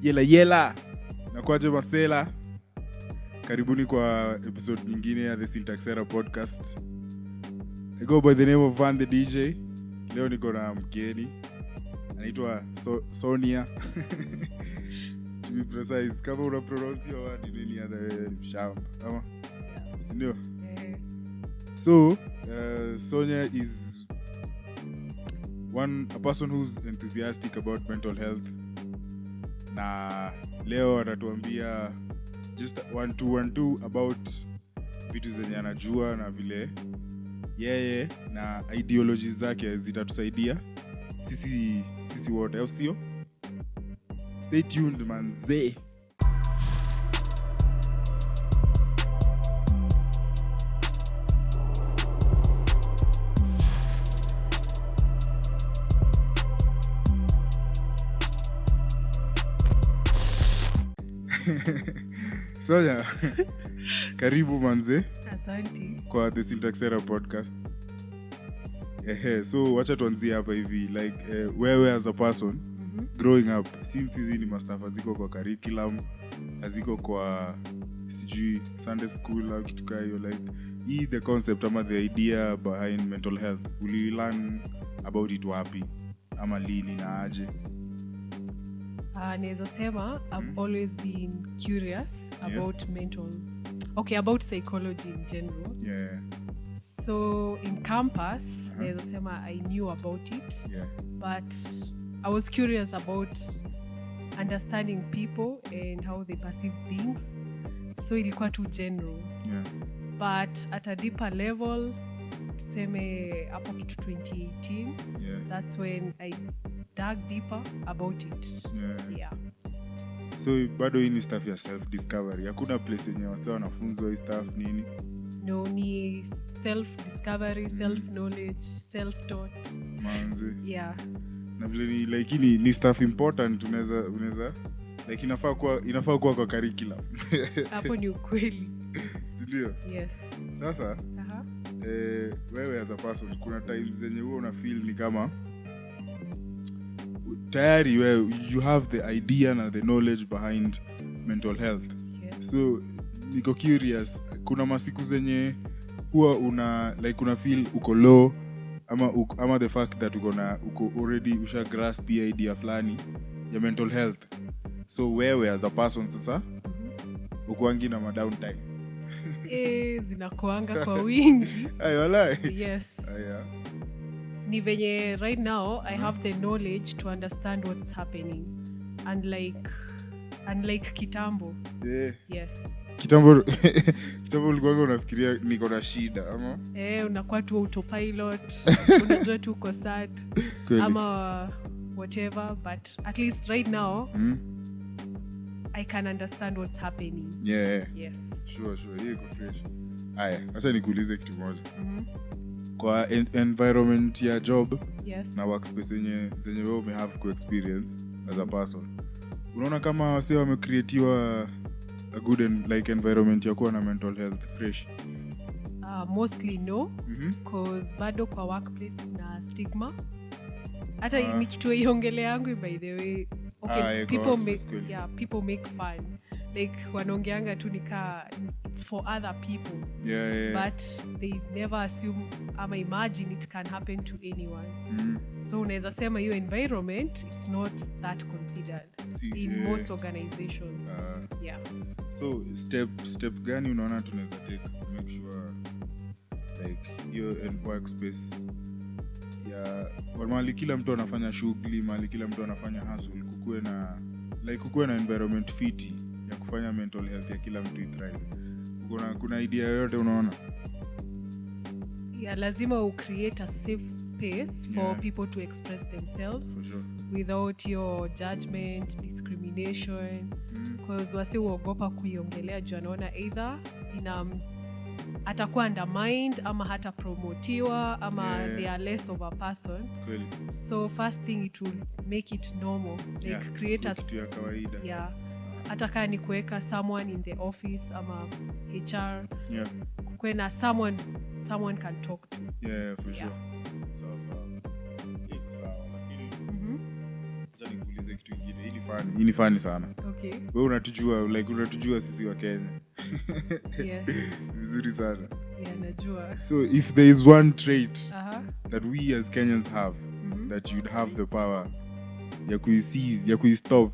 Yela na kwaje masela. Karibuni kwa episode nyingine ya the Syntaxera podcast. I go by the name of Van the DJ. Leo niko na mgeni anaitwa Sonya. To be precise, kama una pronounce your word in any other shamba ama sindio? So Sonya is a person who's enthusiastic about mental health. Na leo atatuambia just 1-2 about vitu zenye anajua na vile yeye na ideologies zake zitatusaidia sisi wote, au sio? Stay tuned manze. Sonya, karibu manze. Asante. Kwa the Syntaxera podcast. So wacha tuanzie hapa hivi, like wewe as a person growing up, since hizi ni mastafa ziko kwa curriculum, aziko kwa sijui Sunday school au kitu kayo, like the concept ama the idea behind mental health, will you learn about it wapi ama lini na aje? Naweza sema I've always been curious about about psychology in general. Yeah. So in campus, naweza sema I knew about it. Yeah. But I was curious about understanding people and how they perceive things. So ilikuwa too general. Yeah. But at a deeper level, tuseme hapo kitu 2018, that's when I dug deeper about it. Yeah. So bado hii ni stuff ya self discovery. Hakuna place yenye watu wanafunzwa hii stuff nini? No, ni self discovery, self knowledge, self taught. Manze. Yeah. Na vile ni like ni stuff important, unaweza like inafaa kuwa kwa curriculum. Hapo ni ukweli. Ndio? Yes. Sasa wewe as a person, kuna times zenye wewe una feel ni kama tayari wewe you have the idea na the knowledge behind mental health. Yes. So niko curious, kuna masiku zenye huwa una feel uko low ama the fact that uko already usha grasp idea fulani ya mental health. So wewe as a person sasa ukuangi na downtime. Zinakuanga kwa wingi. Ay walai. Yes. Aya. Ni venye right now I have the knowledge to understand what's happening. Unlike kitambo. Yeah. Yes. Kitambo ulikuwa unafikiria niko na shida ama? Unakuwa tu autopilot. Unajua tu uko sad. Ama whatever, but at least right now I can understand what's happening. Yeah. Yes. Sure. Hiyo iko fresh. Aya, acha nikuulize kitu moja. Kwa environment ya job, na workspace zenye wewe umehave ku experience as a person, unaona kama wase wamecreatiwa a good environment ya kuwa na mental health fresh? Mostly no, cause bado kwa workplace na stigma. Hata ni kitu iongele yangu by the way. Okay, people make fun. Like wanaongeanga tu it's for other people. Yeah. But they never assume ama imagine it can happen to anyone. So unaweza sema hiyo environment, it's not that considered in most organizations. So step gani unaona tunaweza take to make sure like your workspace mali kila mtu anafanya shughuli, mali kila mtu anafanya hustle, kukuwe na environment fiti ya kufanya mental health ya kila mtu thrive. Kuna idea yote unaona? Lazima create a safe space for people to express themselves. For sure. Without your judgment, discrimination. Because wasi uogopa kuiongelea juu anaona either atakuwa undermined ama hata promotiwa ama they are less of a person. Kweli. So first thing, it will make it normal. Like create a hata kama ni kuweka someone in the office ama HR. Kuwe na someone can talk to. For sure. Sawa. Lakini acha nikuulize niulize kitu kingine. Hii ni funny sana. Okay. Wewe unatujua sisi wa Kenya. Yes. Vizuri sana. Yeah, najua. So if there is one trait that we as Kenyans have, that you'd have the power ya kuiseize, ya kuistop,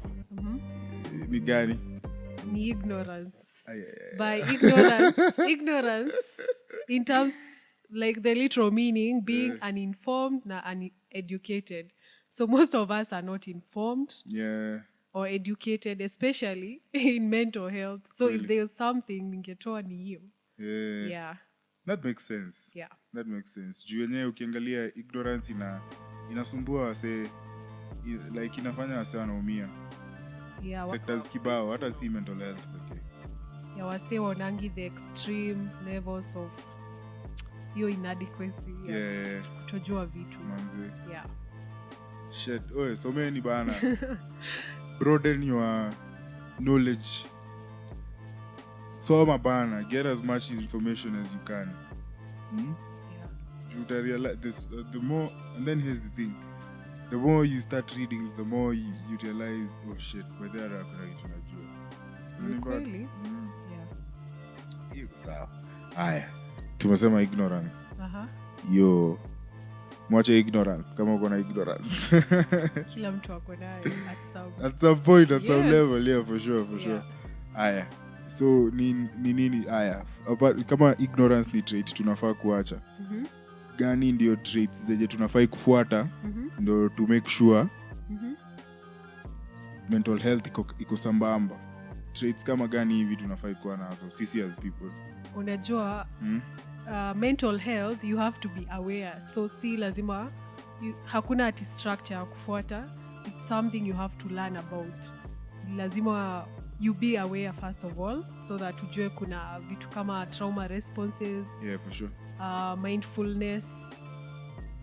ni gani? Ni ignorance. Ay. By ignorance in terms like the literal meaning being uninformed na uneducated. So most of us are not informed or educated, especially in mental health. So really? If there's something ningetoa ni hiyo. Yeah. That makes sense. Yeah. That makes sense. Juu yenyewe ukiangalia ignorance inasumbua wase, like inafanya wase wanaumia. Yeah. Sectors kibao, hata si mental health pekee. Yeah, wase wanangi the extreme levels of hiyo inadequacy. Yeah. Kutojua vitu. Manze. Yeah. Shit. Oye, someni bana. Broaden your knowledge. Soma bana. Get as much information as you can. You realize this, the more, and then here's the thing. The more you start reading, the more you realize, oh shit, but there are Really? Yeah. Sawa. Aya. Tumesema ignorance. Yo. Mwache ignorance kama uko na ignorance. Kila mtu ako nayo at some point, at some level, yeah, for sure. Aya. So ni nini aya? Kama ignorance ni trait tunafaa kuacha. Gani ndio traits zenye tunafai kufuata ndio to make sure mental health iko sambamba? Traits kama gani hivi tunafai kuwa nazo sisi as people? Unajua mental health you have to be aware. So si lazima hakuna ati structure kufuata. It's something you have to learn about. Lazima you be aware first of all, so that ujue kuna vitu kama trauma responses. Yeah, for sure. Mindfulness.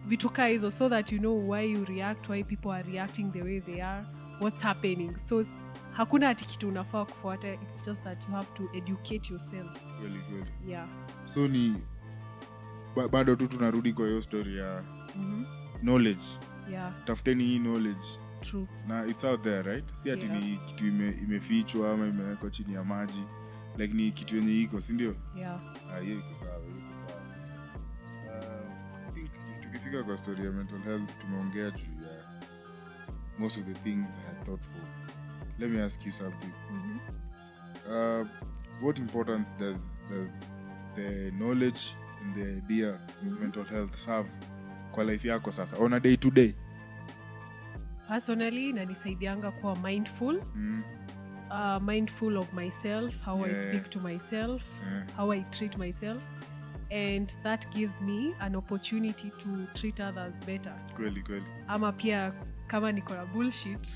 Vitu ka hizo, so that you know why you react, why people are reacting the way they are, what's happening. So hakuna ati kitu unafaa kufuata. It's just that you have to educate yourself. Really good. Yeah. So ni bado tu tunarudi kwa hiyo story ya knowledge. Yeah. Tafuteni hii knowledge. True. Na it's out there, right? Si ati ni kitu imefichwa ama imewekwa chini ya maji. Like ni kitu yenye iko, si ndio? Yeah. Hiyo iko sawa. I think tukifika kwa story ya mental health tumeongea juu ya most of the things I had thought for. Let me ask you something. What importance does the knowledge and the idea of mental health have kwa life yako sasa on a day to day? Personally, inanisaidianga kuwa mindful. Mindful of myself, how I speak to myself, how I treat myself, and that gives me an opportunity to treat others better. Kweli. Ama pia kama niko na bullshit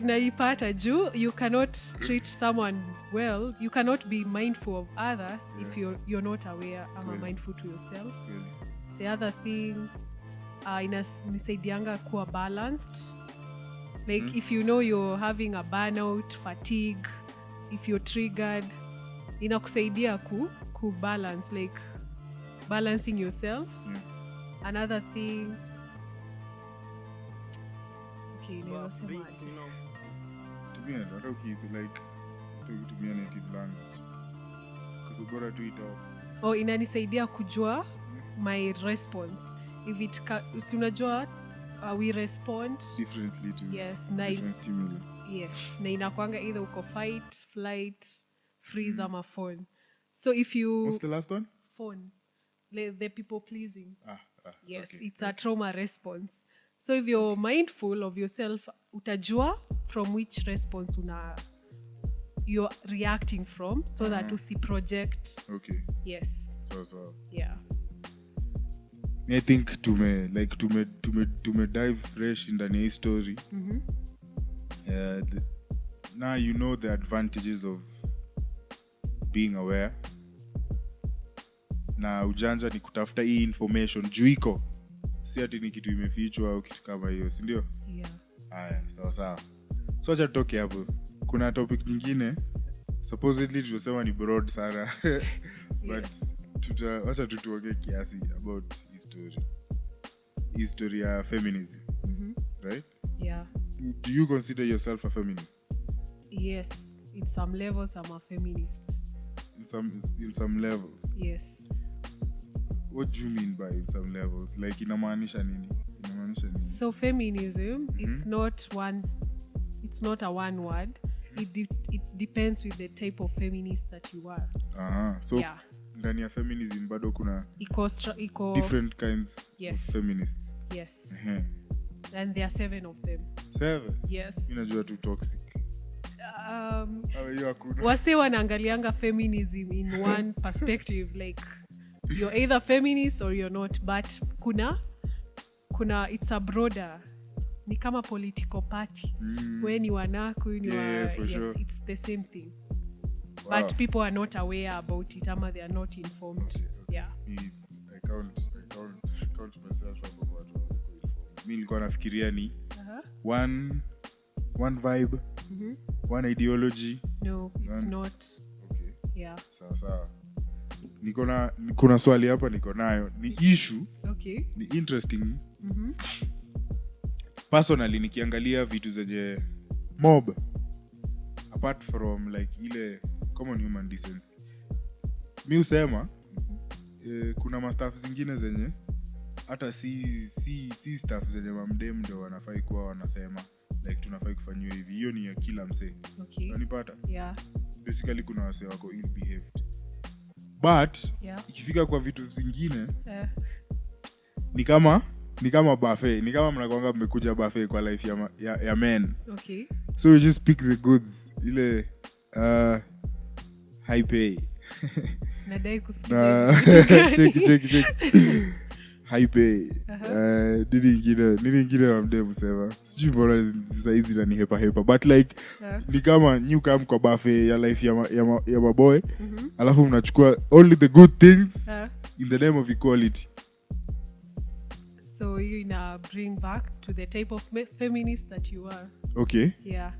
naipata juu you cannot treat someone well, you cannot be mindful of others if you're not aware ama mindful to yourself. The other thing inanisaidianga kuwa balanced. Like if you know you're having a burnout, fatigue, if you're triggered, inakusaidia ku balance, like balancing yourself. Another thing, okay, never say much. Tumia hata ukizi like tumia native language. Because bora tu ito. Inanisaidia kujua my response. If it unajua we respond differently to different stimuli. Yes, na inakuanga either uko fight, flight, freeze ama phone. So if you what's the last one? Phone. The people pleasing. Yes, okay. It's a trauma response. So if you're mindful of yourself, utajua from which response you're reacting from, so that usi project. Okay. Yes. So. Yeah. I think tume dive fresh in the story. Now you know the advantages of being aware. Na ujanja ni kutafuta hii information juu iko. Si ati ni kitu imefichwa au kitu kama hiyo, si ndio? Yeah. Haya, sawa. So acha tutoke hapo. Kuna topic nyingine supposedly tunasema ni broad sana. But acha tutuongee kiasi about history ya feminism. Right? Yeah. Do you consider yourself a feminist? Yes. In some levels, I'm a feminist. In some levels? Yes. What do you mean by in some levels? Like inamaanisha nini? So feminism, it's not a one word. It depends with the type of feminist that you are. So yeah. Ndani ya feminism bado kuna different kinds of feminists. Yes. And there are 7 of them. 7? Yes. Minajua tu toxic. Wase wanaangalianga feminism in one perspective, like you're either feminist or you're not, but kuna it's a broader, ni kama political party. When you are naku, sure. It's the same thing. Wow. But people are not aware about it, ama they are not informed. Okay. Yeah. I count myself about mi nilikuwa nafikiria ni one vibe, one ideology. No, it's not. Okay. Yeah. Sawa. Kuna swali hapa niko nayo. Ni issue. Okay. Ni interesting. Personally nikiangalia vitu zenye mob apart from like ile common human decency. Mi usema kuna mastaff zingine zenye hata si staff zenye mamdem ndio wanafai kuwa wanasema like tunafai kufanywa hivi. Hiyo ni ya kila msee. Okay. Unanipata? Yeah. Basically kuna wasee wako ill behaved. But ikifika kwa vitu zingine ni kama buffet. Ni kama mnakuanga mmekuja buffet kwa life ya men. Okay. So you just pick the goods. Ile high pay. Nadai kusikia. Check. High pay. Nini ingine wamdemu sema. Sijui mbona saizi na ni hepa. But like ni kama new come kwa buffet ya life ya maboy. Alafu mnachukua only the good things in the name of equality. So you bring back to the type of feminist that you are. Okay. Yeah.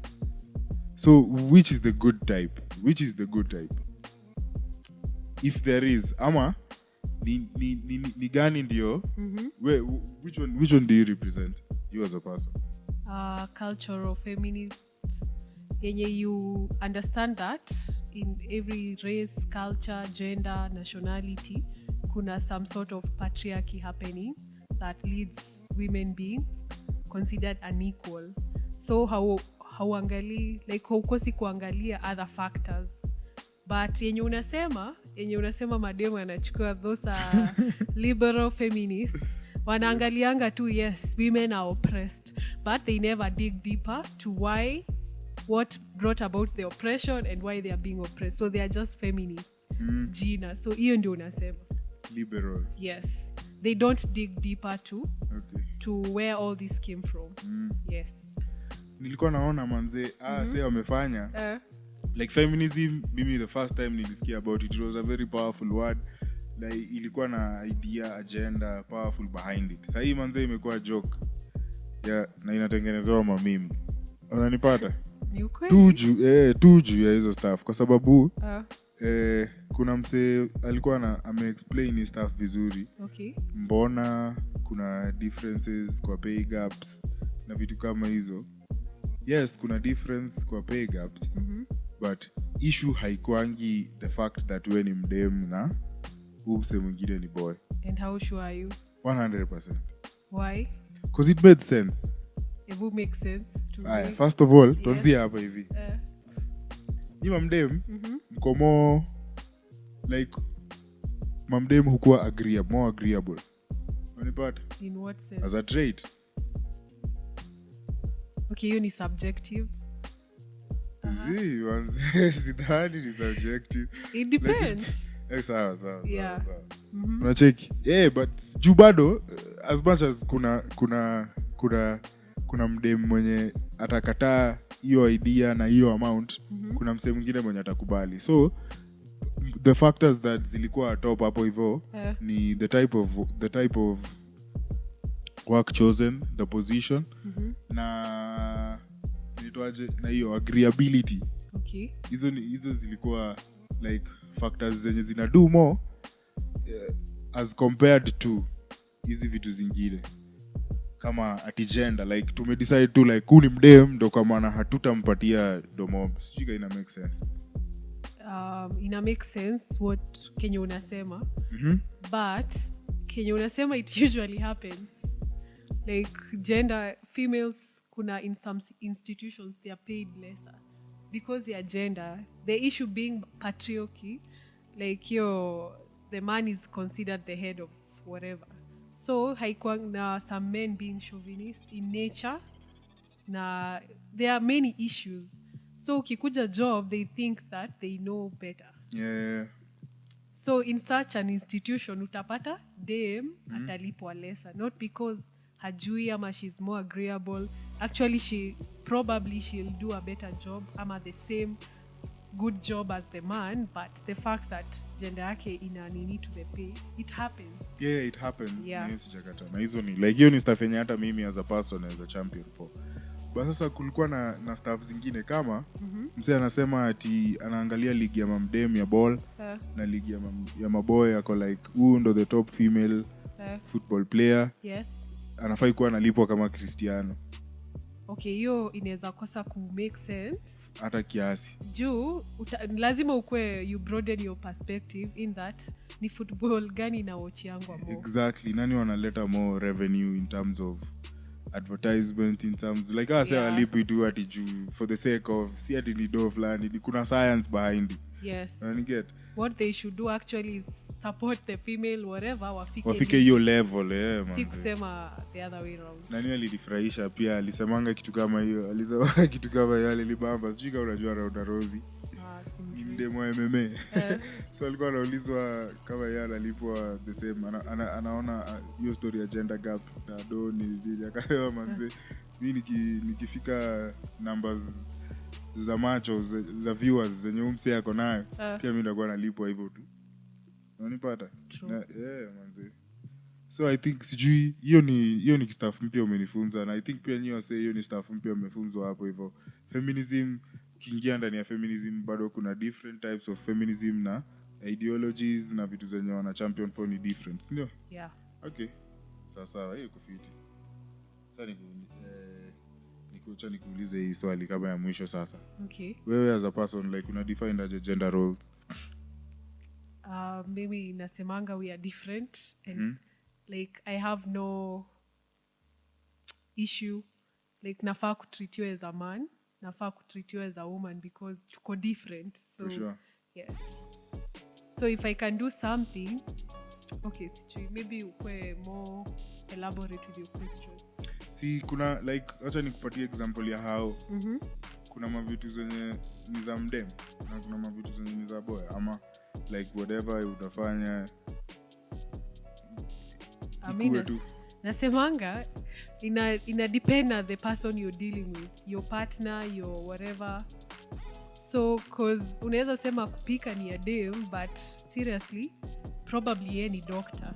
So which is the good type? If there is, ama ni gani ndio? Which one do you represent? You as a person? Cultural feminist. Yenye you understand that in every race, culture, gender, nationality, kuna some sort of patriarchy happening that leads women being considered unequal. So hauangali, like haukosi kuangalia other factors. But yenye unasema mademu anachukua, those are liberal feminists. Wanaangalianga tu, yes, women are oppressed, but they never dig deeper to what brought about the oppression and why they are being oppressed. So they are just feminists. Jina. So hiyo ndio unasema liberal. Yes. They don't dig deeper to where all this came from. Yes. Nilikuwa naona manze say wamefanya like feminism. Mimi the first time nilisikia about it was a very powerful word. Like ilikuwa na idea, agenda powerful behind it. Sasa hii manze imekuwa joke. Na inatengenezewa mamimi. Unanipata? Tuju ya hizo stuff kwa sababu kuna mse alikuwa ame-explain his stuff vizuri. Okay. Mbona kuna differences kwa pay gaps na vitu kama hizo. Yes, kuna difference kwa pay gaps. But issue haikuangi the fact that we ni mdem na mse mwingine ni boy. And how sure are you? 100%. Why? Because it made sense. It would make sense to me. First of all, tuanzie hapa hivi. Ni mamdem mkomo like mamdem hukuwa more agreeable. Unanipata? In what sense? As a trait. Okay, you ni subjective. Sidhani ni subjective. It depends. Sawa. Yeah. Unacheki. But juu bado as much as kuna mdem mwenye atakataa hiyo idea na hiyo amount, kuna msee mwingine mwenye atakubali. So the factors that zilikuwa top hapo hivyo ni the type of work chosen, the position, na nitoaje na hiyo agreeability. Okay. Hizo zilikuwa like factors zenye zina do more as compared to hizi vitu zingine. kama ati gender like tumedecide tu like huu ni mdem ndo kwa maana hatutampatia domob. Sijui ina make sense. Ina make sense what Kenya unasema. But Kenya unasema it usually happens. Like gender, females kuna in some institutions they are paid lesser because they are gender. The issue being patriarchy, like the man is considered the head of whatever. So haikuwa na some men being chauvinist in nature. Na there are many issues. So ukikuja job they think that they know better. Yeah. So in such an institution utapata dem atalipwa lesser, not because hajui ama she's more agreeable. Actually she'll do a better job ama the same good job as the man, but the fact that gender yake ina nini to the pay, it happens. Yeah, it happens. Yeah. Yes, jakata. Na hizo ni like hiyo ni stuff yenye hata mimi as a person as a champion for. But sasa kulikuwa na staff zingine kama msee anasema ati anaangalia ligi ya mamdem ya ball na ligi ya maboy yako like who ndo the top female football player. Yes. Anafai kuwa analipwa kama Cristiano. Okay, hiyo inaweza kosa ku make sense hata kiasi. Juu lazima ukwe you broaden your perspective in that ni football gani na watch yangu amo. Exactly. Nani wanaleta more revenue in terms of advertisement, in terms like I say alipi tu ati juu for the sake of si ati ni do fulani, kuna science behind it. Yes. And get what they should do actually is support the female whatever wafike hiyo level si kusema the other way around. Nani alifurahisha pia alisemanga kitu kama hiyo, alisema kitu kama hiyo alibamba, sijui kama unajua Ronda Rousey. Mdemo wa MMA. So alikuwa anaulizwa kama yeye analipwa the same, anaona hiyo story ya gender gap na do ni akasema manze mimi nikifika numbers za macho za viewers zenye umse yako nayo pia mimi ndakuwa nalipwa hivyo tu. Unanipata? Manze. So I think sijui hiyo ni stuff mpya umenifunza, na I think pia nyinyi wase hiyo ni stuff mpya umefunzwa hapo hivyo. Feminism, kiingia ndani ya feminism bado kuna different types of feminism na ideologies na vitu zenye wana champion for ni different, ndio? Yeah. Okay. Sawa, hiyo kufiti. Sasa nikuulize hii swali kama ya mwisho sasa. Okay. Wewe as a person like una define as gender roles? Maybe nasemanga we are different and like I have no issue like nafaa kutreatiwa as a man, nafaa kutreatiwa as a woman because tuko different. So for sure. Yes. So if I can do something, okay, maybe ukwe more elaborate with your question. Si kuna like acha nikupatie example ya how kuna mavitu zenye ni za mdem na kuna mavitu zenye ni za boy, ama like whatever utafanya ikuwe tu. Nasemanga ina depend on the person you're dealing with, your partner, your whatever. So cause unaweza sema kupika ni a dem, but seriously probably yeye ni doctor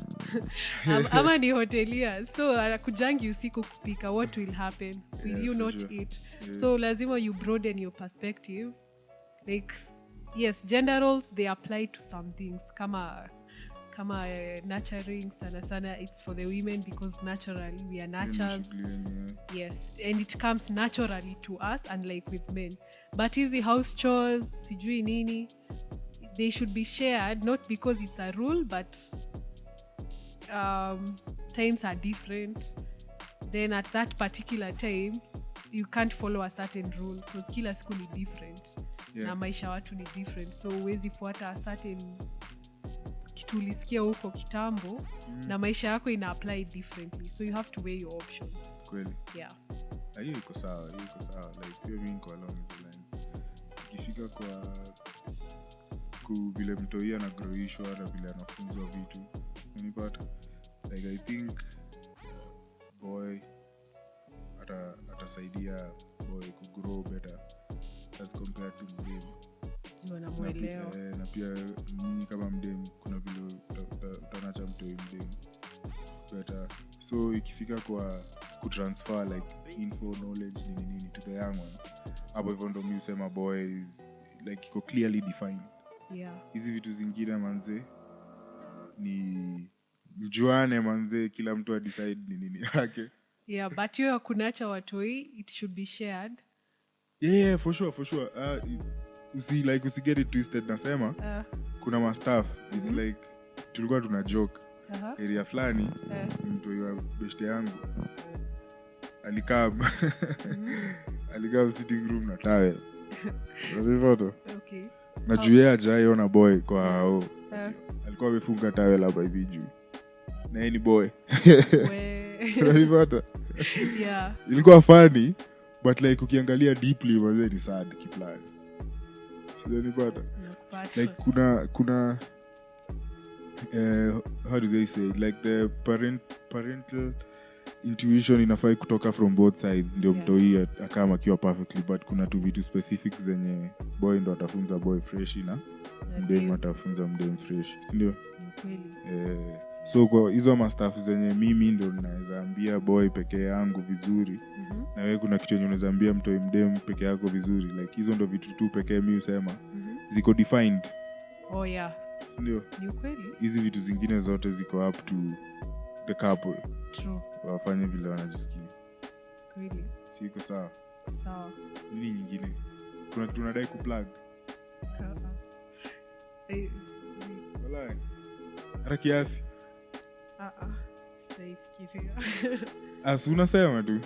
ama ni hotelier, so anakujangi usiku kupika, what will happen? Will you not eat? So lazima you broaden your perspective. Like yes, gender roles they apply to some things kama nurturing sana it's for the women because naturally we are nurturers. Yes, and it comes naturally to us unlike with men. But hizi house chores sijui nini, they should be shared, not because it's a rule, but times are different. Then at that particular time you can't follow a certain rule because kila siku ni different. Na maisha watu ni different, so huwezi fuata a certain kitu ulisikia huko kitambo na maisha yako ina apply differently, so you have to weigh your options. Kweli. Yeah. Hiyo iko sawa like pia mimi niko along the lines. Ikifika kwa vile mtoia na growishwa na vile anafunzwa vitu, unipata like I think boy atasaidia boy ku grow better as compared to mdem. Wanamuelewa. Na pia nyinyi kama mdem kuna vile utanacha mtoi mdem better. So ikifika kwa kutransfer like info knowledge nini to the young ones, hapo hivyo ndo mimi sema boys like iko clearly defined. Yeah. Hizi vitu zingine manze ni mjuane manze, kila mtu decide ni nini yake. Yeah, but hiyo hakunacha watoi, it should be shared. Yeah, for sure. Usi get it twisted, nasema kuna ma staff it's like tulikuwa tuna joke area fulani mtu wa best yangu alikaa alikaa sitting room na towel. Unanifuata? Okay. Na juya ajaiona boy kwa hao. Alikuwa amefunga towel hapa hivi juu. Na yeye ni boy. Unanifuata? Yeah. Ilikuwa funny but like ukiangalia deeply wazee ni sad kiplani. Unanipata? Like kuna how do they say it? Like the parental intuition inafai kutoka from both sides ndio mtoi akama akiwa perfectly, but kuna tu vitu specific zenye boy ndo atafunza boy fresh na mdem atafunza mdem fresh, si ndio? So kwa hizo mastaff zenye mimi ndo naweza ambia boy peke yangu vizuri na wewe kuna kitu yenye unaweza ambia mtoi mdem peke yako vizuri, like hizo ndo vitu tu pekee mimi usema ziko defined. Oh yeah, ndio ni ukweli. Hizi vitu zingine zote ziko up to the couple. True. Wafanye vile wanajisikia. Kweli. Siko sawa. Sawa. Nini nyingine? Kuna kitu unadai kuplug? Wala. Ara kiasi. Sitaifikiria. Asu unasema tu.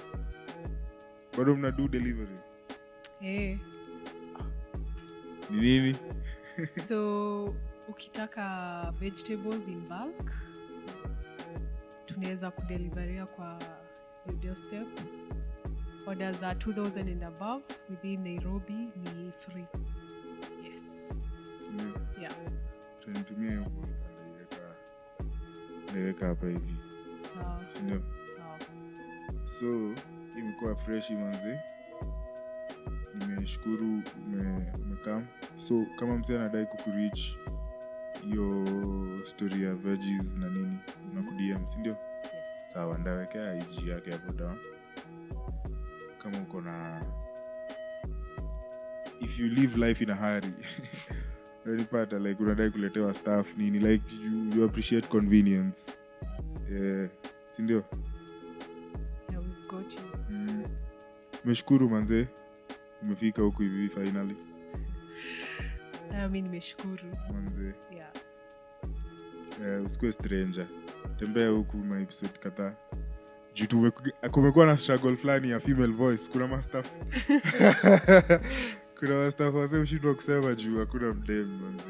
Bado mna do delivery. Ni nini? So ukitaka vegetables in bulk tunaweza kudeliveria kwa your doorstep. Orders are 2,000 and above within Nairobi ni free. Yes. Yeah. Tunitumia hiyo posta niweka hapa hivi. Sawa. Sindio? Sawa. So imekuwa fresh manze. Nimeshukuru umekam. So kama msee anadai kukureach hiyo story ya veggies na nini unakudia, si ndio? Yes. Sawa, ndawekea IG yake hapo down. Kama uko na if you live life in a hurry unapata like unadai kuletewa stuff nini, like you appreciate convenience. Si ndio? Yeah, we've got you. Meshukuru manze. Umefika huku hivi finally. Mimi nimeshukuru manze. Yeah. Usikue stranger. Tembea huku ma episode kadhaa. Juu kumekuwa na struggle fulani ya female voice. Kuna mastaff. Kuna mastaff wase ushindwa kusema juu hakuna mdem manze.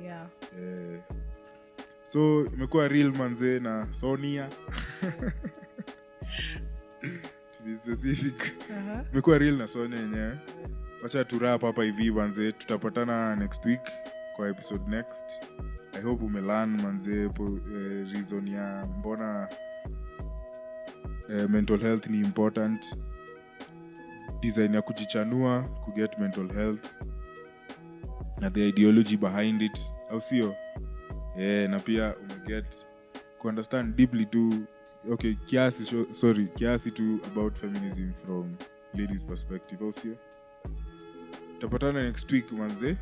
Yeah. So imekuwa real manze na Sonya. To be specific. Imekuwa real na Sonya yenyewe. Wacha tu wrap hapa hivi manze. Tutapatana next week kwa episode next. I hope umelearn manze reason ya mbona mental health ni important, design ya kujichanua kuget mental health na the ideology behind it, au sio? Na pia umeget ku understand deeply to kiasi tu about feminism from ladies perspective, au sio? Tutapatana next week manze.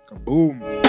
Kaboom.